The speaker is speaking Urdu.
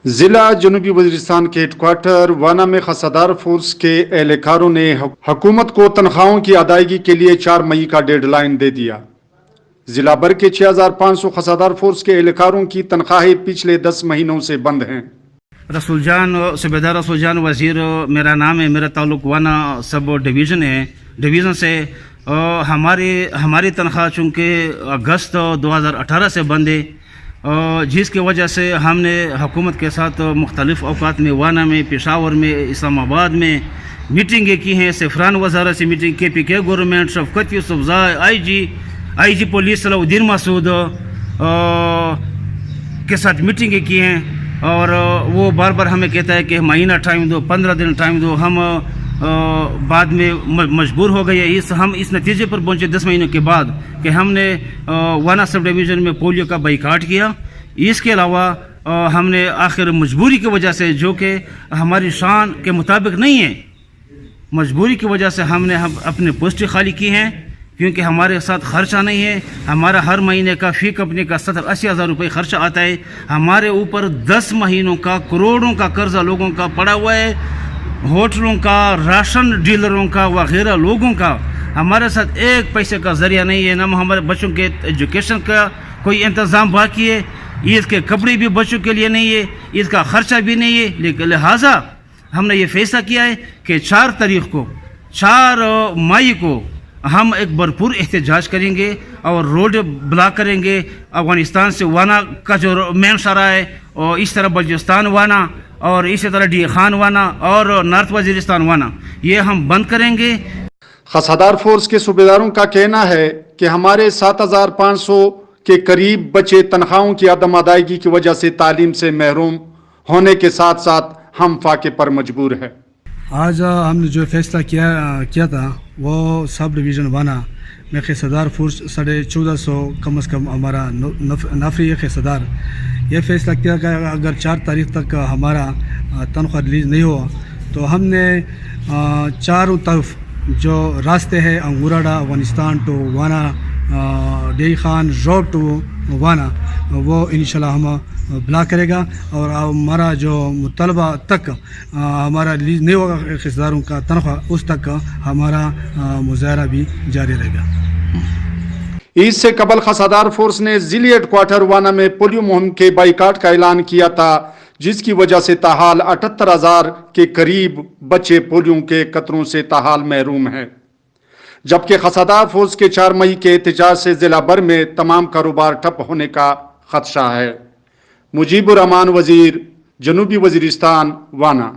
ضلع جنوبی وزیرستان کے ہیڈ کوارٹر وانا میں خسادار فورس کے اہلکاروں نے حکومت کو تنخواہوں کی ادائیگی کے لیے 4 مئی کا ڈیڈ لائن دے دیا۔ ضلع بھر کے 6500 خسادار فورس کے اہلکاروں کی تنخواہیں پچھلے 10 مہینوں سے بند ہیں۔ رسول جان صوبیدار رسول جان وزیر میرا نام ہے، میرا تعلق وانا سب ڈویژن ہے، ڈویژن سے ہماری تنخواہ چونکہ اگست 2018 سے بند ہے، جس کی وجہ سے ہم نے حکومت کے ساتھ مختلف اوقات میں وانا میں، پشاور میں، اسلام آباد میں میٹنگیں کی ہیں۔ سفران وزارت سے میٹنگ KPK گورنمنٹ، شفقت یوسفزئی، آئی جی پولیس صلاح الدین مسعود کے ساتھ میٹنگیں کی ہیں، اور وہ بار بار ہمیں کہتا ہے کہ مہینہ ٹائم دو، 15 دن ٹائم دو۔ ہم بعد میں مجبور ہو گئے، ہم اس نتیجے پر پہنچے 10 مہینوں کے بعد کہ ہم نے وانا سب ڈویژن میں پولیو کا بائیکاٹ کیا۔ اس کے علاوہ ہم نے آخر مجبوری کی وجہ سے، جو کہ ہماری شان کے مطابق نہیں ہے، مجبوری کی وجہ سے ہم نے اپنے پوسٹ خالی کی ہیں، کیونکہ ہمارے ساتھ خرچہ نہیں ہے۔ ہمارا ہر مہینے کا فی کمپنی کا 70-80 ہزار روپے خرچہ آتا ہے۔ ہمارے اوپر 10 مہینوں کا کروڑوں کا قرضہ لوگوں کا پڑا ہوا ہے، ہوٹلوں کا، راشن ڈیلروں کا وغیرہ لوگوں کا۔ ہمارے ساتھ ایک پیسے کا ذریعہ نہیں ہے، نہ ہمارے بچوں کے ایجوکیشن کا کوئی انتظام باقی ہے، عید کے کپڑے بھی بچوں کے لیے نہیں ہے، عید کا خرچہ بھی نہیں ہے۔ لیکن لہٰذا ہم نے یہ فیصلہ کیا ہے کہ 4 مئی کو ہم ایک بھرپور احتجاج کریں گے اور روڈ بلاک کریں گے۔ افغانستان سے وانا کا جو مین شاہراہ ہے، اور اس طرح بلوچستان وانا، اور اسی طرح ڈی خان وانا اور نارتھ وزیرستان وانا، یہ ہم بند کریں گے۔ خسادار فورس کے صوبیداروں کا کہنا ہے کہ ہمارے 7500 کے قریب بچے تنخواہوں کی عدم ادائیگی کی وجہ سے تعلیم سے محروم ہونے کے ساتھ ساتھ ہم فاقے پر مجبور ہے۔ آج ہم نے جو فیصلہ کیا تھا وہ سب ڈویژن وانا میں خسادار فورس 1450 کم از کم ہمارا نفری خسادار یہ فیصلہ کیا کہ اگر 4 تاریخ تک ہمارا تنخواہ ریلیز نہیں ہوا تو ہم نے چاروں طرف جو راستے ہیں، انگوراڈا افغانستان ٹو وانا، ڈی خان روڈ ٹو وانا، وہ انشاءاللہ ہم بلاک کرے گا، اور ہمارا جو مطالبہ تک ہمارا ریلیز نہیں ہوگا خساداروں کا تنخواہ، اس تک ہمارا مظاہرہ بھی جاری رہے گا۔ عید سے قبل خسادار فورس نے ضلعی ہیڈ کوارٹر وانا میں پولیو مہم کے بائیکاٹ کا اعلان کیا تھا، جس کی وجہ سے تاحال 78,000 کے قریب بچے پولیو کے قطروں سے تاحال محروم ہیں، جبکہ خسادار فورس کے 4 مئی کے احتجاج سے ضلع بھر میں تمام کاروبار ٹھپ ہونے کا خدشہ ہے۔ مجیب الرحمان وزیر، جنوبی وزیرستان، وانا۔